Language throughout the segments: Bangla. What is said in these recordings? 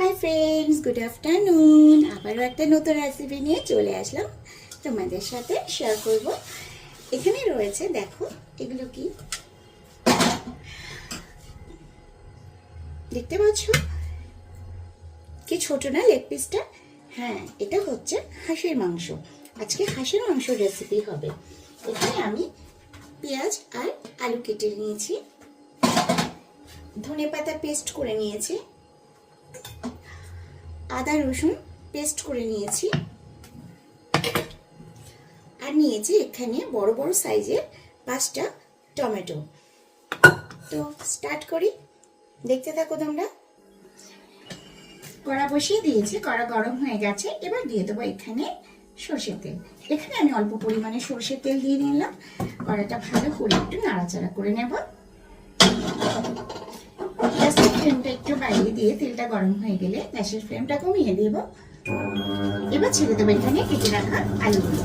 Hi friends, good afternoon. আবারও একটা নতুন রেসিপি নিয়ে চলে আসলাম তোমাদের সাথে শেয়ার করব। এখানে রয়েছে, দেখো এগুলো কি দেখতে পাচ্ছ? কি ছোট না লেগ পিসটা? হ্যাঁ, এটা হচ্ছে হাঁসের মাংস। আজকে হাঁসের মাংস রেসিপি হবে। এখানে আমি পেঁয়াজ আর আলু কেটে নিয়েছি, ধনেপাতা পেস্ট করে নিয়েছি, আদা রসুন পেস্ট করে নিয়েছি, আর নিয়েছি এখানে বড় বড় সাইজের 5টা টমেটো। তো স্টার্ট করি, দেখতে থাকো তোমরা। কড়া বসিয়ে দিয়েছি, কড়া গরম হয়ে গেছে। এবার দিয়ে দেবো এখানে সরষের তেল। এখানে আমি অল্প পরিমাণে সরষের তেল দিয়ে নিলাম। কড়াটা ভালো করে একটু নাড়াচাড়া করে নেব। গ্যাসের ফ্লেমটা একটু বাড়িয়ে দিয়ে তেলটা গরম হয়ে গেলে গ্যাসের ফ্লেমটা কমিয়ে দেব। এবার ছেড়ে দেবো এখানে কেটে রাখা আলুগুলো।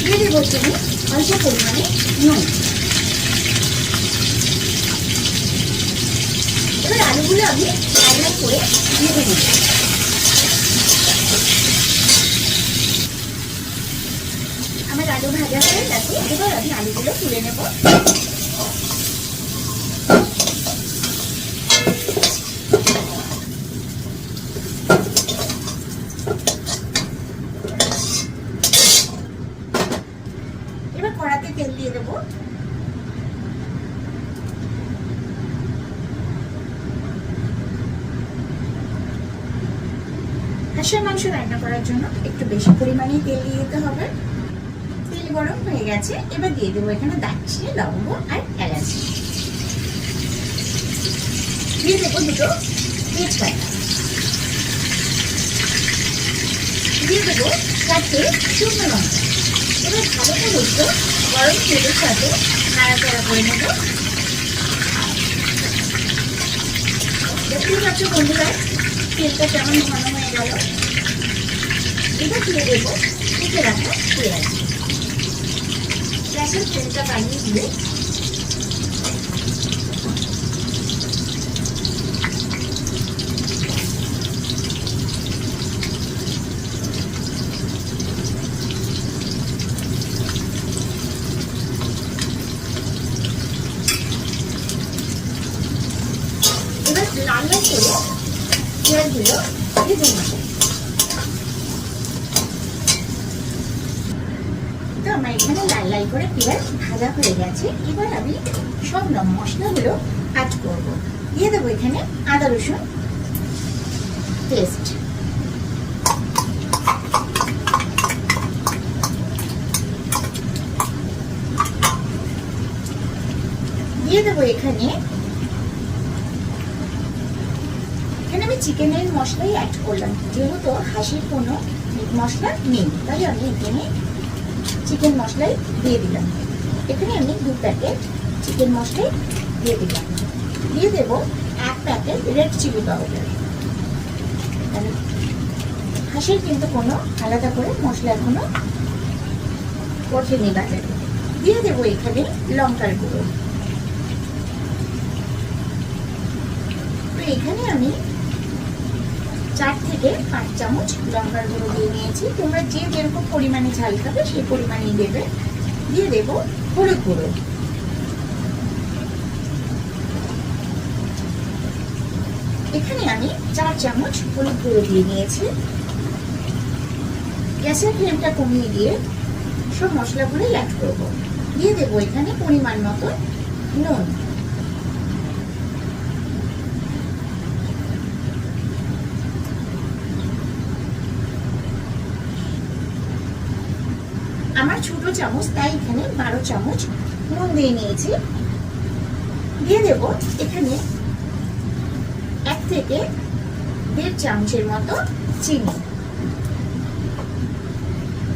দিয়ে দেবো এখানে অল্প পরিমাণে নুন। এবার আলুগুলো আমি লাল করে ভেজে নেব। আমার আলু ভাজা হয়ে গেছে। এবার আমি আলুগুলো তুলে নেব। এবার কড়াতে তেল দিয়ে দেবো। হাঁসের মাংস রান্না করার জন্য একটু বেশি পরিমাণে তেল দিয়ে দিতে হবে। তেল গরম হয়ে গেছে। এবার দিয়ে দেবো এখানে দারচিনি, লবঙ্গ আর এলাচ। দিয়ে দেবো দুটো তেজপাতা। দিয়ে দেবো 4টে শুকনো লঙ্কা। এবার ভালো করে একটু গরম তেলের সাথে নাড়াচাড়া করে নেব। দেখতেই পাচ্ছ বন্ধুরা, তেলটা কেমন ঘন হয়ে গেল। এবার দিয়ে দেবো কেটে রাখা পেঁয়াজ। গ্যাসের ফ্লেমটা বাড়িয়ে দিয়ে এবার লাল লাল করে পেঁয়াজগুলো ভেজে নেব। তো আমার এখানে লাল লাল করে পেঁয়াজ ভাজা হয়ে গেছে। এবার আমি সব মশলাগুলো অ্যাড করব। দিয়ে দেবো এখানে আদা রসুন পেস্ট। দিয়ে দেবো এখানে আমি চিকেনের মশলাই অ্যাড করলাম। যেহেতু হাঁসের কোনো মশলা নেই, তাই আমি এখানে চিকেন মশলাই দিয়ে দিলাম। এখানে আমি 2 প্যাকেট চিকেন মশলাই দিয়ে দিলাম। দিয়ে দেব 1 প্যাকেট রেড চিলি পাউডার। হাঁসের কিন্তু কোনো আলাদা করে মশলা এখনো ওঠেনি বাজারে। দিয়ে দেবো এখানে লঙ্কার গুঁড়ো। তো এখানে আমি 4 থেকে 5 চামচ লঙ্কার গুঁড়ো দিয়ে নিয়েছি। তোমরা যে যেরকম পরিমাণে ঝাল খাবে সেই পরিমাণেই দেবে। দিয়ে দেব হলুদ গুঁড়ো। এখানে আমি 4 চামচ হলুদ গুঁড়ো দিয়ে নিয়েছি। গ্যাসের ফ্লেমটা কমিয়ে দিয়ে সব মশলাগুলোই অ্যাড করব। দিয়ে দেব এখানে পরিমাণ মতো নুন। আমার ছোট চামচ, তাই এখানে 12 চামচ নুন দিয়ে নিয়েছি। দিয়ে দেব এখানে 1 থেকে 1.5 চামচের মতো চিনি।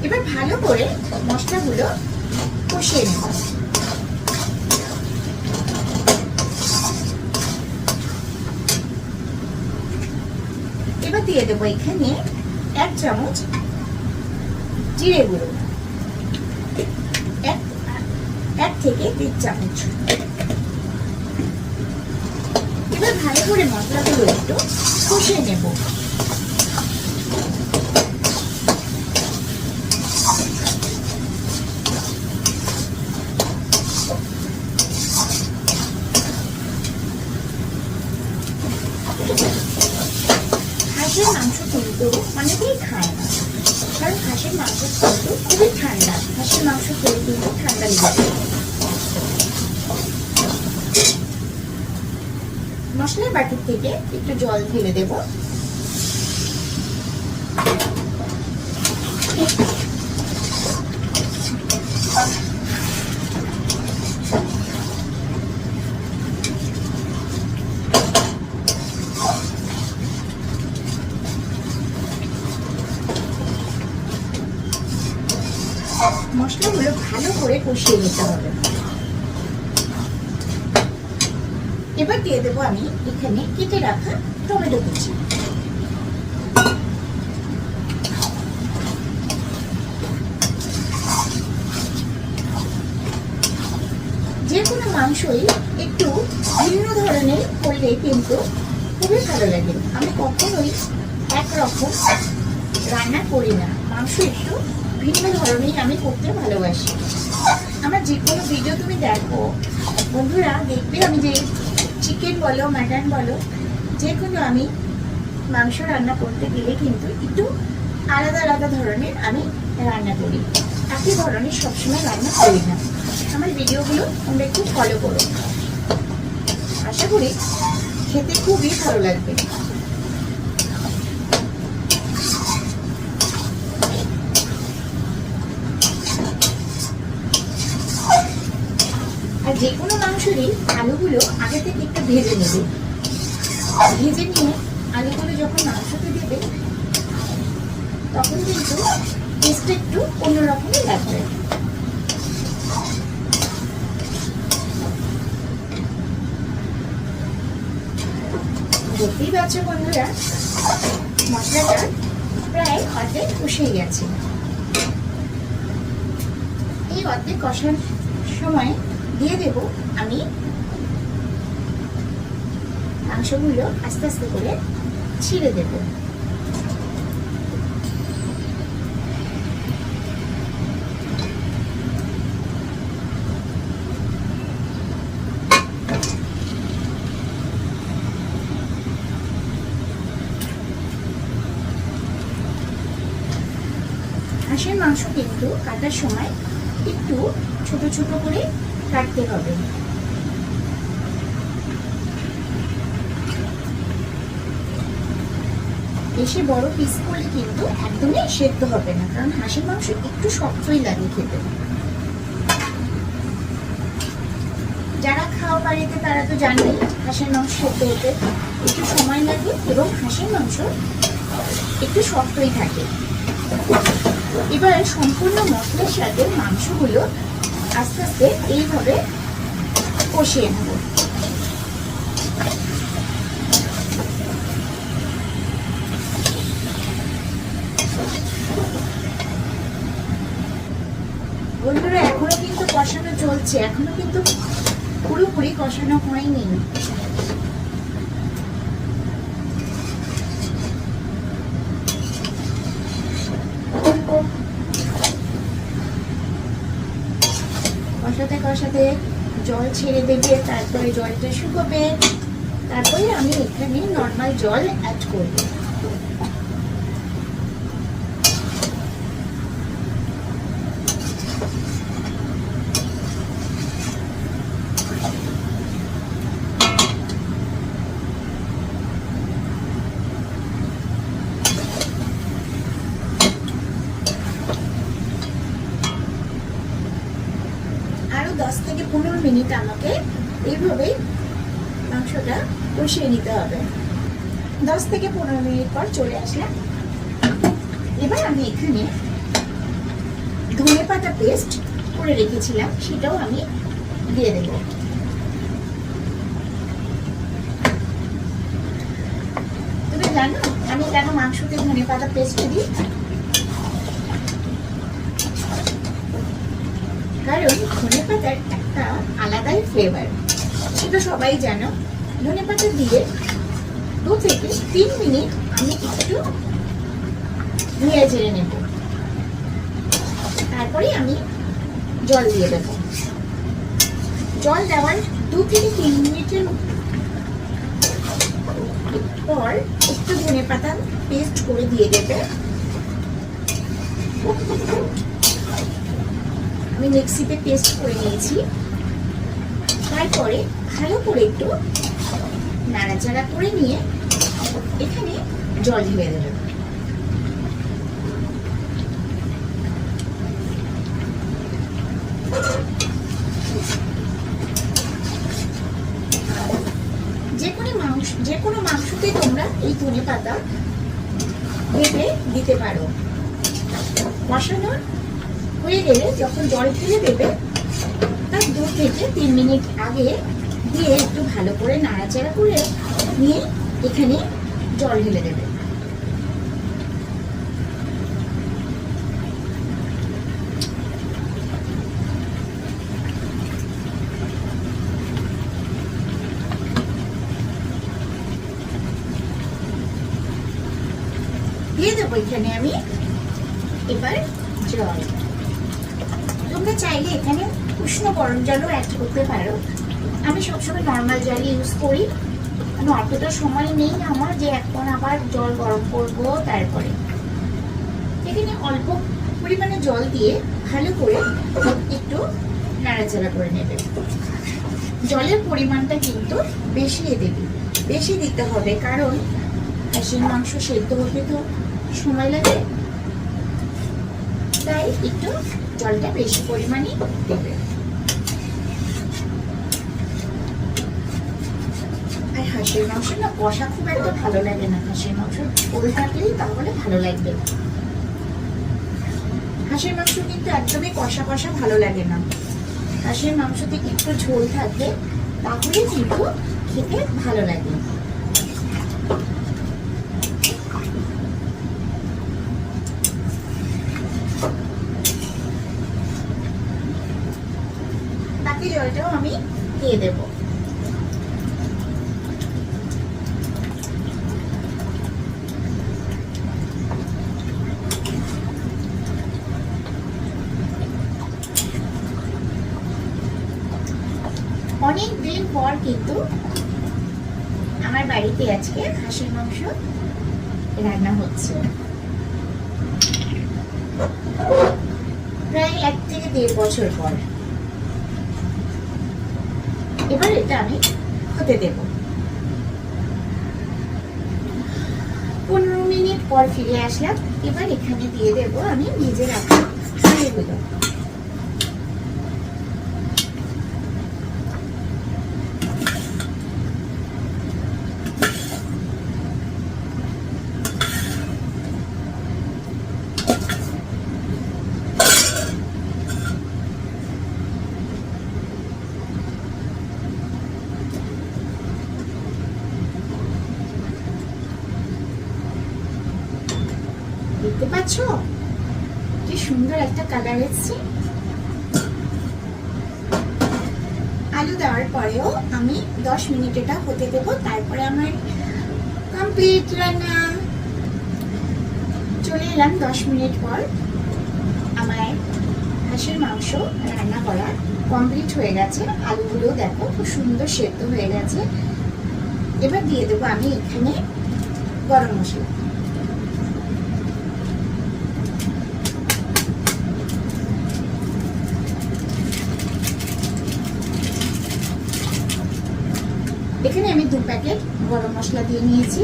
এবার ভালো করে মশলাগুলো কষিয়ে নেব। এবার দিয়ে দেবো এখানে 1 চামচ জিরে গুঁড়ো, 1 থেকে 1.5 চামচ। এবার ভালো করে মশলাগুলো একটু কষিয়ে নেব। হাঁসের মাংস কিন্তু অনেকেই খায় না, কারণ হাঁসের মাংস কিন্তু খুবই ঠান্ডা। হাঁসের মাংস খেলে কিন্তু ঠান্ডা লেগে যায়। মশলার বাটির থেকে একটু জল ঢেলে দেব। মশলাগুলো ভালো করে কষিয়ে নিতে হবে। এবার দিয়ে দেবো আমি এখানে কেটে রাখা টমেটো কুচি। যে কোনো মাংসই একটু ভিন্ন ধরনের করলে কিন্তু খুবই ভালো লাগে। আমি কখনোই একরকম রান্না করি না, মাংস একটু ভিন্ন ধরনের আমি করতে ভালোবাসি। আমার যে কোনো ভিডিও তুমি দেখো বন্ধুরা, দেখবে আমি যে চিকেন বলো মাটন বলো, যে কোনো আমি মাংস রান্না করতে গেলে কিন্তু একটু আলাদা আলাদা ধরনের আমি রান্না করি, একই ধরনের সবসময় রান্না করি না। আমার ভিডিওগুলো তোমরা একটু ফলো করো, আশা করি খেতে খুবই ভালো লাগবে। আর যে কোনো মাংসেরই আলুগুলো আগে থেকে একটু ভেজে নেবে। ভেজে নিয়ে আলুগুলো যখন মাংসতে দেবে তখন কিন্তু টেস্টটা একটু অন্যরকমই লাগবে। দেখতেই পাচ্ছ বন্ধুরা, মশলাটা প্রায় অর্ধেক কষিয়ে গেছে। এই অর্ধেক কষার সময় দিয়ে দেব আমি মাংসগুলো আস্তে আস্তে করে ছিঁড়ে দেব। হাঁসের মাংস কিন্তু কাটার সময় একটু ছোট ছোট করে কাটতে হবে। বেশি বড় পিস করলে কিন্তু একদমই সেদ্ধ হবে না, কারণ হাঁসের মাংস একটু শক্তই লাগে খেতে। যারা খাওয়া বাড়িতে তারা তো জানেই হাঁসের মাংস সেদ্ধ হতে একটু সময় লাগে এবং হাঁসের মাংস একটু শক্তই থাকে। এবার সম্পূর্ণ মশলার সাথে মাংসগুলো আস্তে আস্তে এইভাবে কষিয়ে নেব। বন্ধুরা এখনো কিন্তু কষানো চলছে, এখনো কিন্তু পুরোপুরি কষানো হয়নি। কষাতে কষাতে জল ছেড়ে দেবে, তারপরে জলটা শুকোবে, তারপরে আমি এখানে নর্মাল জল অ্যাড করব। আরো 10 থেকে 15 মিনিট আমাকে এইভাবে মাংসটা কষিয়ে নিতে হবে। 10 থেকে 15 মিনিট পর চলে আসলাম। এবার আমি এখানে ধনেপাতা পেস্ট করে রেখেছিলাম, সেটাও আমি দিয়ে দেব। তবে জানো আমি কেন মাংসতে ধনেপাতা পেস্ট দিই? কারণ ধনেপাতার একটা আলাদাই ফ্লেভার, সেটা সবাই জানো। ধনেপাতা দিয়ে 2 থেকে 3 মিনিট আমি একটু নেড়ে চেড়ে নেব, তারপরে আমি জল দিয়ে দেব। জল দেওয়ার 2 থেকে 3 মিনিটের পর একটু ধনেপাতা পেস্ট করে দিয়ে দেবে। আমি মিক্সিতে পেস্ট করে নিয়েছি। তারপরে ভালো করে একটু নাড়াচাড়া করে নিয়ে এখানে জল ঢেলে দেবে। যে কোনো মাংসতে তোমরা এই ধনেপাতা বেটে দিতে পারো। কষানো হয়ে গেলে যখন জল ঢেলে দেবে তার 2 থেকে 3 মিনিট আগে দিয়ে একটু ভালো করে নাড়াচাড়া করে নিয়ে এখানে জল ঢেলে দেবে। দিয়ে দেবো এখানে আমি এবার জল। তোমরা চাইলে এখানে উষ্ণ গরম জলও অ্যাড করতে পারো। আমি সবসময় নর্মাল জল ইউজ করি, আমি অতটা সময় নেই আমার যে এখন আবার জল গরম করবো। তারপরে এখানে অল্প পরিমাণে জল দিয়ে ভালো করে একটু নাড়াচাড়া করে নেবে। জলের পরিমাণটা কিন্তু বেশি দিতে হবে, কারণ খাসির মাংস সেদ্ধ হতে তো সময় লাগে, তাই একটু জলটা বেশি পরিমাণে দেবে। আর হাঁসের মাংস না কষা খুব একটা ভালো লাগে না, হাঁসের মাংস ঝোল থাকলেই তাহলে ভালো লাগবে। হাঁসের মাংস কিন্তু একদমই কষা কষা ভালো লাগে না, হাঁসের মাংসতে একটু ঝোল থাকে তাহলে কিন্তু খেতে ভালো লাগে। বাকি জলটাও আমি দিয়ে দেব। অনেক দিন পর কিন্তু আমার বাড়িতে আজকে হাঁসের মাংস রান্না হচ্ছে, প্রায় 1 থেকে 1.5 বছর পর। এবার এটা আমি হতে দেব। 15 মিনিট পর ফিরে আসলাম। এবার এখানে দিয়ে দেব আমি ভেজে রাখা আলুগুলো। দেখতে পাচ্ছ কি সুন্দর একটা কালার এসেছে। আলু দেওয়ার পরেও আমি 10 মিনিট এটা হতে দেব, তারপরে আমার কমপ্লিট রান্না। চলে এলাম 10 মিনিট পর। আমার হাঁসের মাংস রান্না করা কমপ্লিট হয়ে গেছে। আলুগুলো দেখো খুব সুন্দর সেদ্ধ হয়ে গেছে। এবার দিয়ে দেবো আমি এখানে গরম মশলা। এখানে আমি 2 প্যাকেট গরম মশলা দিয়ে নিয়েছি।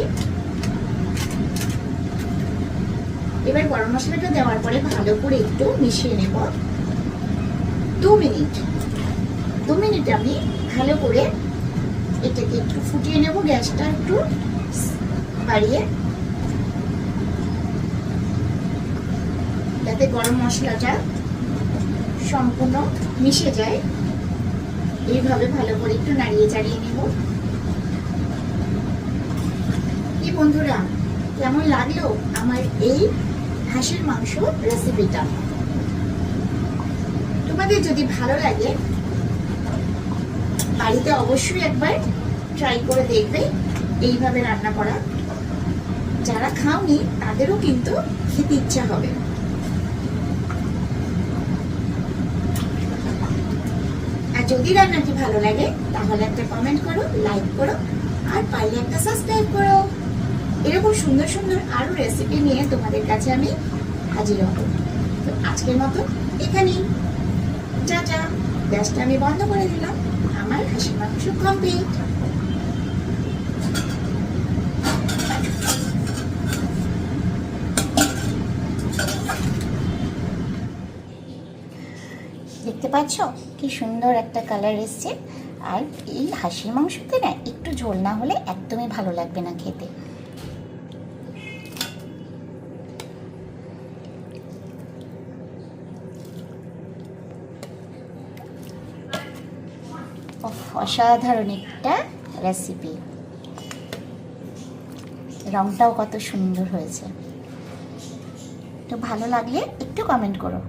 এবার গরম মশলাটা দেওয়ার পরে ভালো করে একটু মিশিয়ে নেব। 2 মিনিট আমি ভালো করে এটাকে একটু ফুটিয়ে নেব, গ্যাসটা একটু বাড়িয়ে, যাতে গরম মশলাটা সম্পূর্ণ মিশে যায়। এইভাবে ভালো করে একটু নাড়িয়ে চাড়িয়ে নেব। কি বন্ধুরা, কেমন লাগলো আমার এই হাঁসের মাংস রেসিপিটা? তোমাদের যদি ভালো লাগে বাড়িতে অবশ্যই একবার ট্রাই করে দেখবে এইভাবে রান্না করা। যারা খাওনি তাদেরও কিন্তু খেতে ইচ্ছা হবে। আর যদি রান্নাটি ভালো লাগে তাহলে একটা কমেন্ট করো, লাইক করো, আর পারলে একটা সাবস্ক্রাইব করো। এরকম সুন্দর সুন্দর আরো রেসিপি নিয়ে তোমাদের কাছে আমি হাজির হব। তো আজকের মতো এখানেই, যা যা, গ্যাসটা আমি বন্ধ করে দিলাম। আমার হাঁসের মাংস কমপ্লিট। দেখতে পাচ্ছ কি সুন্দর একটা কালার এসছে। আর এই হাঁসের মাংসতে না একটু ঝোল না হলে একদমই ভালো লাগবে না খেতে। অসাধারণ একটা রেসিপি। রংটাও কত সুন্দর হয়েছে। তো ভালো লাগলে একটু কমেন্ট করো।